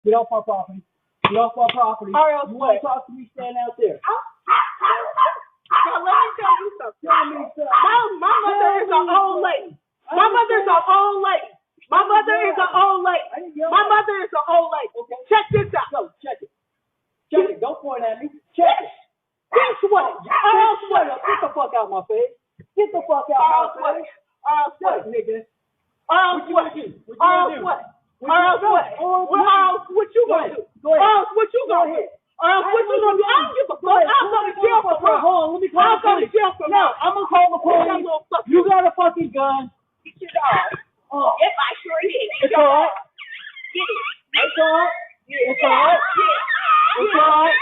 Get off my property. Get off my property. Or else You want what? to talk to me? Stand out there. Now let me tell you something. My mother is an old lady. My mother is an old lady. My mother is an old lady. My mother is an old lady. Okay. Check this out. No, check it. Check it. Don't point at me. Check it. Guess what? Or else what? Get the fuck out my face. Get the fuck Or out else my what? face. Or else what? Nigga. Or else what? Or else what? Or else what? Or else what you gonna do? Or else what you gonna do? Or else what you gonna do? I don't give a fuck. I'll go to jail for murder. Hold on, let me call I'll the go to police. jail for No, murder. I'm gonna call the police. You got a fucking gun. Get your dog. Oh, If I sure did. it's alright. Get it. It's alright. Yeah. It's alright. Yeah. It's alright.